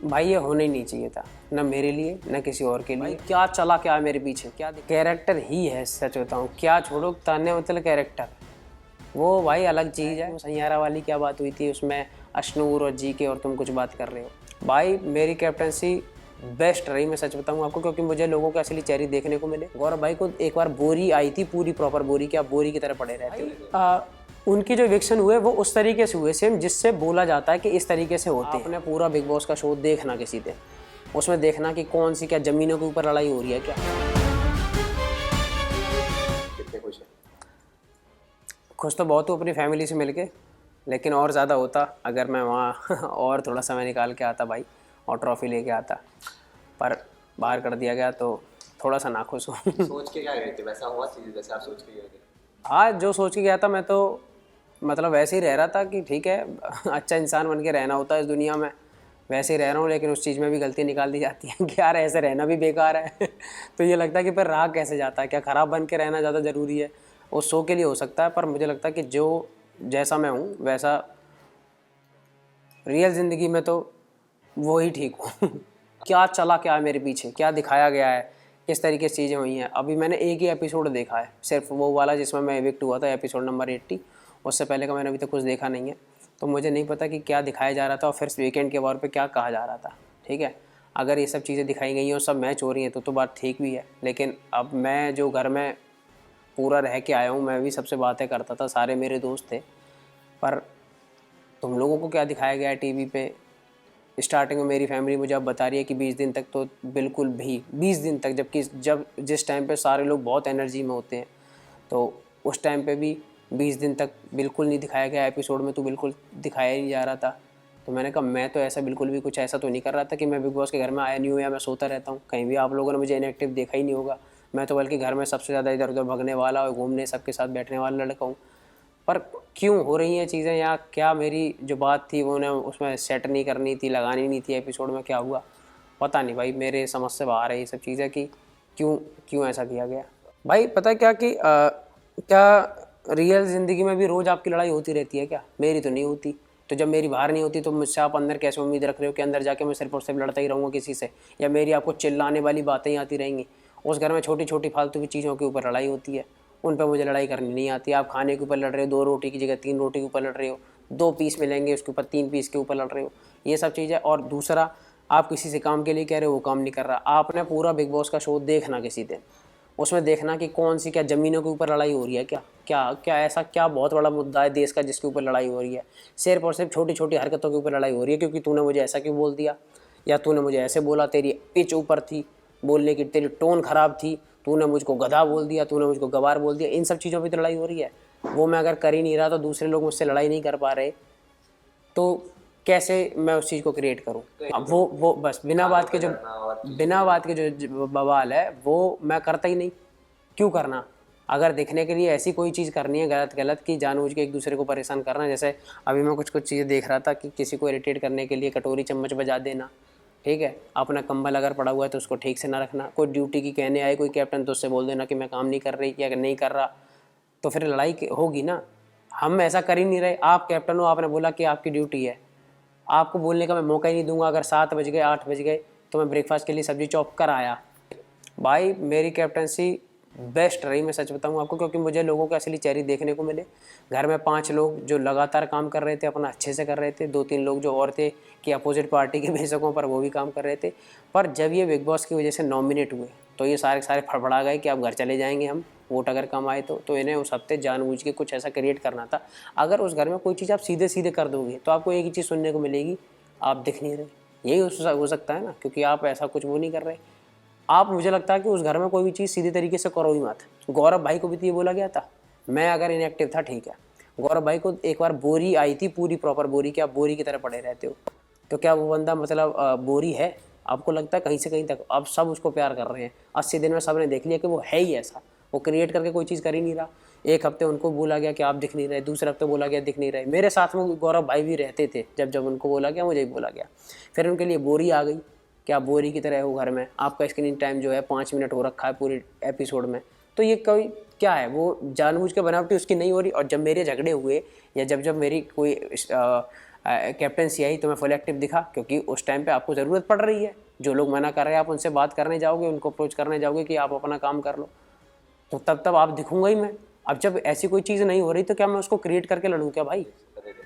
भाई ये होना ही नहीं चाहिए था, ना मेरे लिए ना किसी और के लिए। क्या चला क्या मेरे पीछे, क्या कैरेक्टर ही है, सच बताऊँ। क्या छोड़ो तान्या मतलब कैरेक्टर, वो भाई अलग चीज़ है। सैयारा वाली क्या बात हुई थी उसमें, अशनूर और जी के, और तुम कुछ बात कर रहे हो। भाई मेरी कैप्टनसी बेस्ट रही, मैं सच बताऊँ आपको, क्योंकि मुझे लोगों के असली चेहरे देखने को मिले। गौरव भाई को एक बार बोरी आई थी, पूरी प्रॉपर बोरी, क्या बोरी की तरह पड़े रहते हो। उनकी जो इविक्शन हुए वो उस तरीके से हुए सेम जिससे बोला जाता है कि इस तरीके से होते हैं। आपने पूरा बिग बॉस का शो देखना किसी दिन, उसमें देखना कि कौन सी क्या ज़मीनों के ऊपर लड़ाई हो रही है क्या। कितने खुश हैं? खुश तो बहुत हूँ अपनी फैमिली से मिलके, लेकिन और ज़्यादा होता अगर मैं वहाँ और थोड़ा समय निकाल के आता भाई, और ट्रॉफी लेके आता, पर बाहर कर दिया गया तो थोड़ा सा नाखुश हूँ। सोच के क्या गए थे? वैसा हुआ चीज़ जैसे आप सोच के गए थे? हाँ, जो सोच के गया था मैं तो मतलब वैसे ही रह रहा था कि ठीक है, अच्छा इंसान बन के रहना होता है इस दुनिया में, वैसे ही रह रहा हूँ। लेकिन उस चीज़ में भी गलती निकाल दी जाती है कि यार ऐसे रहना भी बेकार है। तो ये लगता है कि फिर रहा कैसे जाता है, क्या ख़राब बन के रहना ज़्यादा ज़रूरी है। उस शो के लिए हो सकता है, पर मुझे लगता है कि जो जैसा मैं हूँ वैसा रियल ज़िंदगी में तो वो ही ठीक हूँ। क्या चला क्या है मेरे पीछे, क्या दिखाया गया है, किस तरीके से चीज़ें हुई हैं। अभी मैंने एक ही एपिसोड देखा है, सिर्फ वो वाला जिसमें मैं एविक्ट हुआ था, एपिसोड नंबर 80। उससे पहले का मैंने अभी तक कुछ देखा नहीं है, तो मुझे नहीं पता कि क्या दिखाया जा रहा था और फिर वीकेंड के वार पे क्या कहा जा रहा था। ठीक है, अगर ये सब चीज़ें दिखाई गई हैं और सब मैच हो रही हैं तो बात ठीक भी है। लेकिन अब मैं जो घर में पूरा रह के आया हूँ, मैं भी सबसे बातें करता था, सारे मेरे दोस्त थे, पर तुम लोगों को क्या दिखाया गया है टीवी पे। स्टार्टिंग में मेरी फैमिली मुझे अब बता रही है कि 20 दिन तक तो बिल्कुल भी, 20 दिन तक, जबकि जब जिस टाइम पे सारे लोग बहुत एनर्जी में होते हैं, तो उस टाइम पे भी 20 दिन तक बिल्कुल नहीं दिखाया गया एपिसोड में, तो बिल्कुल दिखाया ही नहीं जा रहा था। तो मैंने कहा मैं तो ऐसा बिल्कुल भी कुछ ऐसा तो नहीं कर रहा था कि मैं बिग बॉस के घर में आया नहीं हूँ या मैं सोता रहता हूँ। कहीं भी आप लोगों ने मुझे इनएक्टिव देखा ही नहीं होगा। मैं तो बल्कि घर में सबसे ज़्यादा इधर उधर भगने वाला और घूमने सबके साथ बैठने वाला लड़का हूँ। पर क्यों हो रही हैं चीज़ें, या क्या मेरी जो बात थी वो उन्हें उसमें सेट नहीं करनी थी, लगानी नहीं थी एपिसोड में, क्या हुआ पता नहीं भाई। मेरे समझ से बाहर है ये सब चीज़ें कि क्यों क्यों ऐसा किया गया। भाई पता है क्या कि क्या रियल ज़िंदगी में भी रोज़ आपकी लड़ाई होती रहती है क्या? मेरी तो नहीं होती। तो जब मेरी बाहर नहीं होती तो मुझसे आप अंदर कैसे उम्मीद रख रहे हो कि अंदर जाके मैं सिर्फ और सिर्फ लड़ता ही रहूँगा किसी से, या मेरी आपको चिल्लाने वाली बातें ही आती रहेंगी। उस घर में छोटी छोटी फालतू की चीज़ों के ऊपर लड़ाई होती है, उन पर मुझे लड़ाई करनी नहीं आती। आप खाने के ऊपर लड़ रहे हो, 2 रोटी की जगह 3 रोटी के ऊपर लड़ रहे हो, 2 पीस मिलेंगे उसके ऊपर 3 पीस के ऊपर लड़ रहे हो, ये सब चीज़ें। और दूसरा, आप किसी से काम के लिए कह रहे हो, वो काम नहीं कर रहा। आपने पूरा बिग बॉस का शो देखना किसी दिन, उसमें देखना कि कौन सी क्या ज़मीनों के ऊपर लड़ाई हो रही है क्या, क्या क्या ऐसा क्या बहुत बड़ा मुद्दा है देश का जिसके ऊपर लड़ाई हो रही है। सिर्फ और सिर्फ छोटी छोटी हरकतों के ऊपर लड़ाई हो रही है, क्योंकि तूने मुझे ऐसा क्यों बोल दिया, या तूने मुझे ऐसे बोला, तेरी पिच ऊपर थी बोलने की, तेरी टोन ख़राब थी, तूने मुझको गधा बोल दिया, तूने मुझको गवार बोल दिया। इन सब चीज़ों पर तो लड़ाई हो रही है। वो मैं अगर कर ही नहीं रहा तो दूसरे लोग मुझसे लड़ाई नहीं कर पा रहे, तो कैसे मैं उस चीज़ को क्रिएट करूँ। अब वो बस बिना बात के जो बवाल है वो मैं करता ही नहीं। क्यों करना? अगर दिखने के लिए ऐसी कोई चीज़ करनी है गलत गलत कि जानबूझ के एक दूसरे को परेशान करना, जैसे अभी मैं कुछ कुछ चीज़ें देख रहा था कि किसी को इरिटेट करने के लिए कटोरी चम्मच बजा देना, ठीक है, अपना कंबल अगर पड़ा हुआ है तो उसको ठीक से ना रखना, कोई ड्यूटी की कहने आए कोई कैप्टन तो उससे बोल देना कि मैं काम नहीं कर रही या नहीं कर रहा, तो फिर लड़ाई होगी ना। हम ऐसा कर ही नहीं रहे। आप कैप्टन हो, आपने बोला कि आपकी ड्यूटी है, आपको बोलने का मैं मौका ही नहीं दूंगा। अगर 7 बज गए 8 बज गए तो मैं ब्रेकफास्ट के लिए सब्जी चॉप कर आया। भाई मेरी कैप्टनसी बेस्ट रही, मैं सच बताऊं आपको, क्योंकि मुझे लोगों के असली चेहरे देखने को मिले। घर में 5 लोग जो लगातार काम कर रहे थे, अपना अच्छे से कर रहे थे, 2-3 लोग जो और थे कि अपोजिट पार्टी के बेशकों पर, वो भी काम कर रहे थे। पर जब ये बिग बॉस की वजह से नॉमिनेट हुए तो ये सारे सारे फड़फड़ा गए कि अब घर चले जाएंगे हम, वोट अगर कम आए तो इन्हें उस हफ्ते जानबूझ के कुछ ऐसा क्रिएट करना था। अगर उस घर में कोई चीज़ आप सीधे सीधे कर दोगे तो आपको एक ही चीज़ सुनने को मिलेगी, आप दिख नहीं रहे। यही हो सकता है ना, क्योंकि आप ऐसा कुछ वो नहीं कर रहे। आप, मुझे लगता है कि उस घर में कोई भी चीज़ सीधे तरीके से करो ही मत। गौरव भाई को भी तो ये बोला गया था, मैं अगर इनएक्टिव था ठीक है, गौरव भाई को एक बार बोरी आई थी, पूरी प्रॉपर बोरी, कि आप बोरी की तरह पड़े रहते हो। तो क्या वो बंदा मतलब बोरी है? आपको लगता है कहीं से कहीं तक? अब सब उसको प्यार कर रहे हैं। 80 दिन में सब ने देख लिया कि वो है ही ऐसा, वो क्रिएट करके कोई चीज़ कर ही नहीं रहा। एक हफ्ते उनको बोला गया कि आप दिख नहीं रहे, दूसरे हफ्ते बोला गया दिख नहीं रहे। मेरे साथ में गौरव भाई भी रहते थे, जब जब उनको बोला गया मुझे भी बोला गया। फिर उनके लिए बोरी आ गई कि आप बोरी की तरह हो घर में, आपका स्क्रीन टाइम जो है 5 मिनट हो रखा है पूरे एपिसोड में। तो ये कोई क्या है, वो जानबूझ के बनावटी उसकी नहीं हो रही। और जब मेरे झगड़े हुए या जब जब मेरी कोई कैप्टनसी आई तो मैं फुल एक्टिव दिखा, क्योंकि उस टाइम पे आपको ज़रूरत पड़ रही है। जो लोग मना कर रहे हैं आप उनसे बात करने जाओगे, उनको अप्रोच करने जाओगे कि आप अपना काम कर लो, तो तब आप दिखूंगा ही मैं। अब जब ऐसी कोई चीज़ नहीं हो रही तो क्या मैं उसको क्रिएट करके लड़ूँ क्या भाई?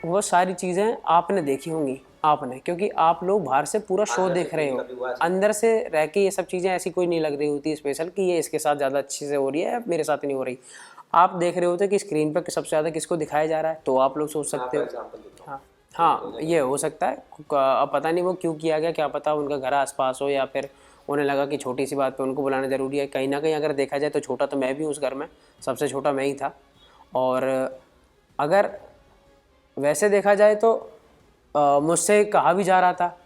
वो सारी चीज़ें आपने देखी होंगी, आपने, क्योंकि आप लोग बाहर से पूरा शो देख रहे हो, अंदर से रह के ये सब चीज़ें ऐसी कोई नहीं लग रही होती स्पेशल कि ये इसके साथ ज़्यादा अच्छे से हो रही है, मेरे साथ नहीं हो रही। आप देख रहे होते कि स्क्रीन पर सबसे ज़्यादा किसको दिखाया जा रहा है, तो आप लोग सोच सकते हो। हाँ हाँ, ये हो सकता है। अब पता नहीं वो क्यों किया गया, क्या पता उनका घर आसपास हो, या फिर उन्हें लगा कि छोटी सी बात पे उनको बुलाना ज़रूरी है। कहीं ना कहीं अगर देखा जाए तो छोटा तो मैं भी हूँ उस घर में, सबसे छोटा मैं ही था। और अगर वैसे देखा जाए तो मुझसे कहा भी जा रहा था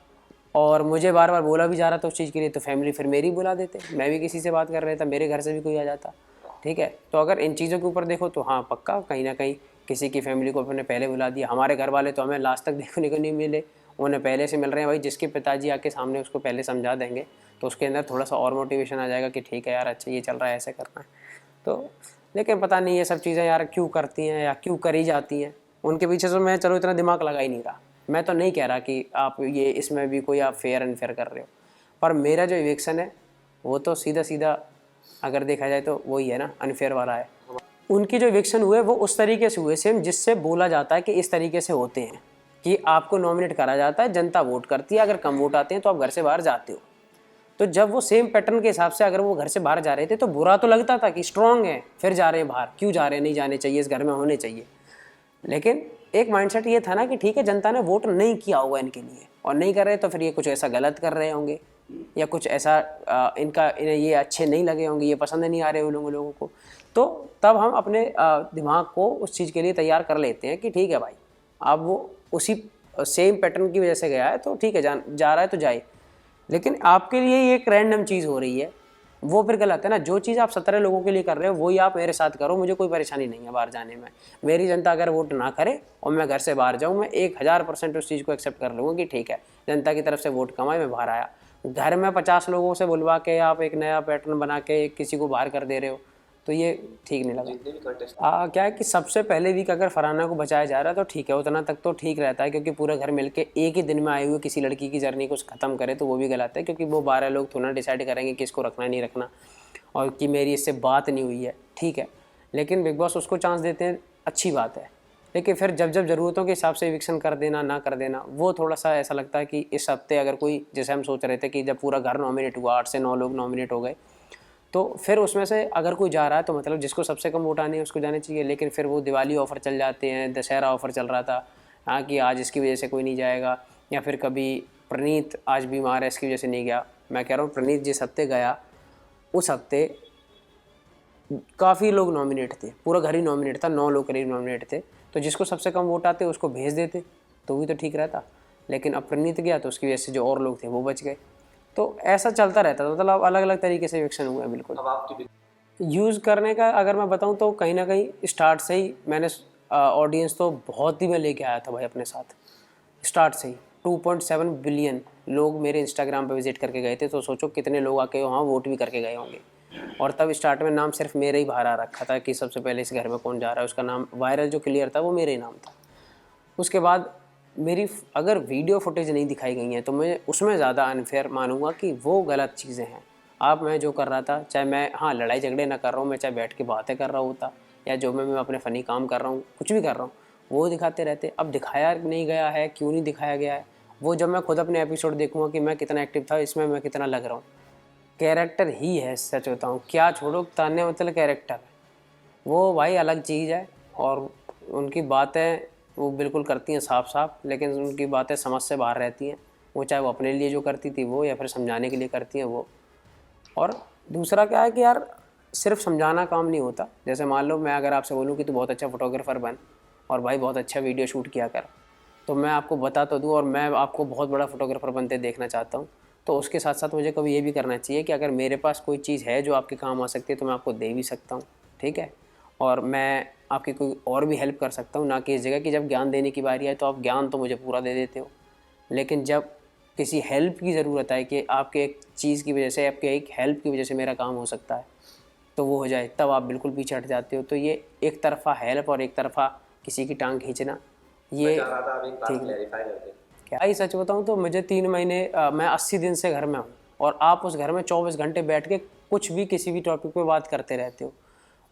और मुझे बार बार बोला भी जा रहा था उस चीज़ के लिए, तो फैमिली फिर मेरी बुला देते, मैं भी किसी से बात कर रहा था, मेरे घर से भी कोई आ जाता। ठीक है, तो अगर इन चीज़ों के ऊपर देखो तो हाँ पक्का कहीं ना कहीं किसी की फैमिली को अपने पहले बुला दिया। हमारे घर वाले तो हमें लास्ट तक देखने को नहीं मिले, उन्हें पहले से मिल रहे हैं भाई। जिसके पिताजी आके सामने उसको पहले समझा देंगे तो उसके अंदर थोड़ा सा और मोटिवेशन आ जाएगा कि ठीक है यार, अच्छा ये चल रहा है, ऐसे करना है। तो लेकिन पता नहीं ये सब चीज़ें यार क्यों करती हैं या क्यों करी जाती हैं, उनके पीछे से मैं चलो इतना दिमाग लगा ही नहीं रहा। मैं तो नहीं कह रहा कि आप ये इसमें भी कोई आप फेयर एंड फेयर कर रहे हो, पर मेरा जो इविक्शन है वो तो सीधा सीधा अगर देखा जाए तो वही है ना, अनफेयर वाला है। उनके जो इविक्शन हुए वो उस तरीके से हुए सेम जिससे बोला जाता है कि इस तरीके से होते हैं, कि आपको नॉमिनेट करा जाता है, जनता वोट करती है, अगर कम वोट आते हैं तो आप घर से बाहर जाते हो। तो जब वो सेम पैटर्न के हिसाब से अगर वो घर से बाहर जा रहे थे तो बुरा तो लगता था कि स्ट्रांग है, फिर जा रहे हैं बाहर, क्यों जा रहे हैं, नहीं जाने चाहिए, इस घर में होने चाहिए। लेकिन एक माइंडसेट ये था ना कि ठीक है जनता ने वोट नहीं किया होगा इनके लिए और नहीं कर रहे तो फिर ये कुछ ऐसा गलत कर रहे होंगे या कुछ ऐसा इन्हें ये अच्छे नहीं लगे होंगे, ये पसंद नहीं आ रहे उन लोगों को। तो तब हम अपने दिमाग को उस चीज़ के लिए तैयार कर लेते हैं कि ठीक है भाई, अब वो उसी सेम पैटर्न की वजह से गया है तो ठीक है, जा रहा है तो जाए। लेकिन आपके लिए ये एक रैंडम चीज़ हो रही है, वो फिर गलत है ना। जो चीज़ आप 17 लोगों के लिए कर रहे हो वही आप मेरे साथ करो, मुझे कोई परेशानी नहीं है बाहर जाने में। मेरी जनता अगर वोट ना करे और मैं घर से बाहर जाऊँ, मैं 1000% उस चीज़ को एक्सेप्ट कर लूँगा कि ठीक है जनता की तरफ से वोट कमाए, मैं बाहर आया। घर में 50 लोगों से बुलवा के आप एक नया पैटर्न बना के किसी को बाहर कर दे रहे हो, तो ये ठीक नहीं लगा। क्या है कि सबसे पहले वीक अगर फरहाना को बचाया जा रहा है तो ठीक है, उतना तक तो ठीक रहता है, क्योंकि पूरा घर मिलके एक ही दिन में आए हुए किसी लड़की की जर्नी को ख़त्म करे तो वो भी गलत है, क्योंकि वो 12 लोग थोड़ा डिसाइड करेंगे कि इसको रखना नहीं रखना, और कि मेरी इससे बात नहीं हुई है, ठीक है। लेकिन बिग बॉस उसको चांस देते हैं, अच्छी बात है। लेकिन फिर जब जब ज़रूरतों के हिसाब से इविक्शन कर देना ना कर देना, वो थोड़ा सा ऐसा लगता है कि इस हफ्ते अगर कोई, जैसे हम सोच रहे थे कि जब पूरा घर नॉमिनेट हुआ, 8 से 9 लोग नॉमिनेट हो गए, तो फिर उसमें से अगर कोई जा रहा है तो मतलब जिसको सबसे कम वोट आने हैं उसको जाने चाहिए। लेकिन फिर वो दिवाली ऑफ़र चल जाते हैं, दशहरा ऑफ़र चल रहा था, हाँ कि आज इसकी वजह से कोई नहीं जाएगा, या फिर कभी प्रणीत आज बीमार है इसकी वजह से नहीं गया। मैं कह रहा हूँ प्रणीत जिस हफ्ते गया उस हफ्ते काफ़ी लोग नॉमिनेट थे, पूरा घर ही नॉमिनेट था, 9 लोग करीब नॉमिनेट थे, तो जिसको सबसे कम वोट आते उसको भेज देते तो भी तो ठीक रहता। लेकिन अब प्रणीत गया तो उसकी वजह से जो और लोग थे वो बच गए। तो ऐसा चलता रहता था, मतलब अलग अलग तरीके से इविक्शन हुआ है। बिल्कुल यूज़ करने का अगर मैं बताऊं तो कहीं ना कहीं स्टार्ट से ही मैंने ऑडियंस तो बहुत ही मैं लेके आया था भाई अपने साथ, स्टार्ट से ही 2.7 बिलियन लोग मेरे इंस्टाग्राम पे विजिट करके गए थे, तो सोचो कितने लोग आके वहाँ वोट भी करके गए होंगे। और तब स्टार्ट में नाम सिर्फ मेरे ही बाहर आ रखा था कि सबसे पहले इस घर में कौन जा रहा है, उसका नाम वायरल जो क्लियर था वो मेरे ही नाम था। उसके बाद मेरी अगर वीडियो फुटेज नहीं दिखाई गई हैं तो मैं उसमें ज़्यादा अनफेयर मानूंगा कि वो गलत चीज़ें हैं। आप मैं जो कर रहा था, चाहे मैं हाँ लड़ाई झगड़े ना कर रहा हूँ, मैं चाहे बैठ के बातें कर रहा होता या जो मैं अपने फ़नी काम कर रहा हूँ, कुछ भी कर रहा हूँ, वो दिखाते रहते। अब दिखाया नहीं गया है, क्यों नहीं दिखाया गया है, वो जब मैं खुद अपने एपिसोड देखूँगा कि मैं कितना एक्टिव था, इसमें मैं कितना लग रहा हूँ। कैरेक्टर ही है, सच बताऊँ, क्या छोड़ो ताने मतलब कैरेक्टर वो भाई अलग चीज़ है। और उनकी बातें वो बिल्कुल करती हैं साफ साफ, लेकिन उनकी बातें समझ से बाहर रहती हैं। वो चाहे वो अपने लिए जो करती थी वो, या फिर समझाने के लिए करती हैं वो। और दूसरा क्या है कि यार सिर्फ समझाना काम नहीं होता। जैसे मान लो मैं अगर आपसे बोलूँ कि तू बहुत अच्छा फ़ोटोग्राफ़र बन और भाई बहुत अच्छा वीडियो शूट किया कर, तो मैं आपको बता तो दूँ और मैं आपको बहुत बड़ा फ़ोटोग्राफ़र बनते देखना चाहता हूँ, तो उसके साथ साथ मुझे कभी ये भी करना चाहिए कि अगर मेरे पास कोई चीज़ है जो आपके काम आ सकती है तो मैं आपको दे भी सकता हूँ, ठीक है। और मैं आपकी कोई और भी हेल्प कर सकता हूँ, ना कि इस जगह कि जब ज्ञान देने की बारी आए तो आप ज्ञान तो मुझे पूरा दे देते हो, लेकिन जब किसी हेल्प की ज़रूरत है कि आपके एक चीज़ की वजह से, आपके एक हेल्प की वजह से मेरा काम हो सकता है तो वो हो जाए, तब आप बिल्कुल पीछे हट जाते हो। तो ये एक तरफ़ा हेल्प और एक तरफ़ा किसी की टांग खींचना ये मैं चाह रहा था आप एक बात क्लैरिफाई कर दें। क्या ही सच बताऊं तो मुझे 3 महीने मैं 80 दिन से घर में हूँ और आप उस घर में 24 घंटे बैठ के कुछ भी किसी भी टॉपिक पे बात करते रहते हो।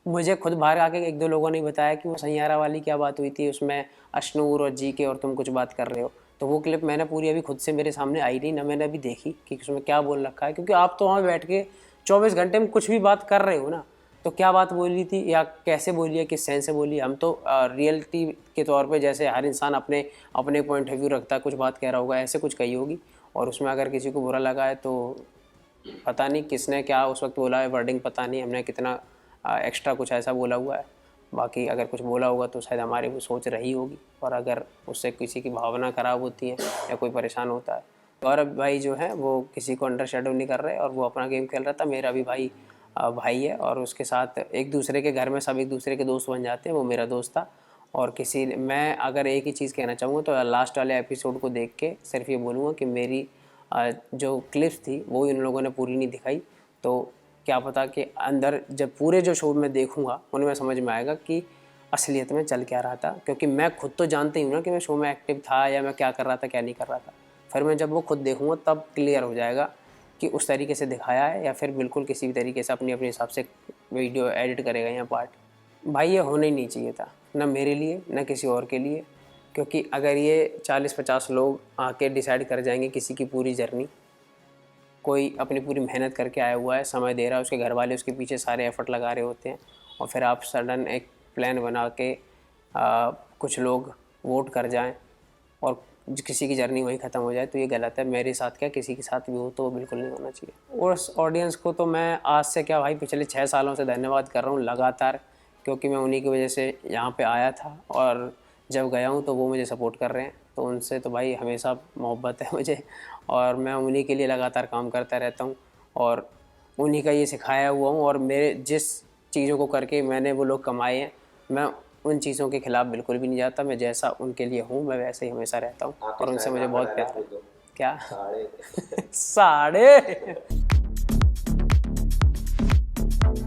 मुझे खुद बाहर आके एक दो लोगों ने बताया कि वो सैयारा वाली क्या बात हुई थी, उसमें अशनूर और जी के और तुम कुछ बात कर रहे हो। तो वो क्लिप मैंने पूरी अभी खुद से मेरे सामने आई नहीं, ना मैंने अभी देखी कि उसमें क्या बोल रखा है, क्योंकि आप तो वहाँ बैठ के 24 घंटे में कुछ भी बात कर रहे हो ना, तो क्या बात बोली थी या कैसे बोली है, किस सेंस से बोली है। हम तो रियलिटी के तौर पे जैसे हर इंसान अपने अपने पॉइंट ऑफ व्यू रखता है, कुछ बात कह रहा होगा ऐसे कुछ कही होगी, और उसमें अगर किसी को बुरा लगा है तो पता नहीं किसने क्या उस वक्त बोला है, वर्डिंग पता नहीं हमने कितना एक्स्ट्रा कुछ ऐसा बोला हुआ है। बाकी अगर कुछ बोला होगा तो शायद हमारी वो सोच रही होगी, और अगर उससे किसी की भावना ख़राब होती है या कोई परेशान होता है। गौरव भाई जो है वो किसी को अंडर शेडो नहीं कर रहे और वो अपना गेम खेल रहा था। मेरा भी भाई भाई है और उसके साथ एक दूसरे के घर में सब एक दूसरे के दोस्त बन जाते हैं। वो मेरा दोस्त था। और किसी मैं अगर एक ही चीज़ कहना चाहूँगा तो लास्ट वाले एपिसोड को देख के सिर्फ ये बोलूँगा कि मेरी जो क्लिप्स थी वो इन लोगों ने पूरी नहीं दिखाई। तो क्या पता कि अंदर जब पूरे जो शो में देखूंगा उनमें समझ में आएगा कि असलियत में चल क्या रहा था, क्योंकि मैं खुद तो जानते ही हूँ ना कि मैं शो में एक्टिव था या मैं क्या कर रहा था क्या नहीं कर रहा था। फिर मैं जब वो खुद देखूंगा तब क्लियर हो जाएगा कि उस तरीके से दिखाया है या फिर बिल्कुल किसी भी तरीके से अपने अपने हिसाब से वीडियो एडिट करेगा या पार्ट। भाई ये होना ही नहीं चाहिए था, ना मेरे लिए ना किसी और के लिए, क्योंकि अगर ये 40-50 लोग आके डिसाइड कर जाएंगे किसी की पूरी जर्नी, कोई अपनी पूरी मेहनत करके आया हुआ है, समय दे रहा है, उसके घर वाले उसके पीछे सारे एफर्ट लगा रहे होते हैं, और फिर आप सडन एक प्लान बना के कुछ लोग वोट कर जाएं और किसी की जर्नी वहीं ख़त्म हो जाए, तो ये गलत है। मेरे साथ क्या किसी के साथ भी हो तो बिल्कुल नहीं होना चाहिए। और उस ऑडियंस को तो मैं आज से क्या भाई पिछले 6 सालों से धन्यवाद कर रहा हूँ लगातार, क्योंकि मैं उन्हीं की वजह से यहाँ पे आया था और जब गया हूँ तो वो मुझे सपोर्ट कर रहे हैं। तो उनसे तो भाई हमेशा मोहब्बत है मुझे, और मैं उन्हीं के लिए लगातार काम करता रहता हूँ और उन्हीं का ये सिखाया हुआ हूँ। और मेरे जिस चीज़ों को करके मैंने वो लोग कमाए हैं, मैं उन चीज़ों के खिलाफ़ बिल्कुल भी नहीं जाता। मैं जैसा उनके लिए हूँ मैं वैसे ही हमेशा रहता हूँ और उनसे मुझे बहुत प्यार है। क्या साढ़े साढ़े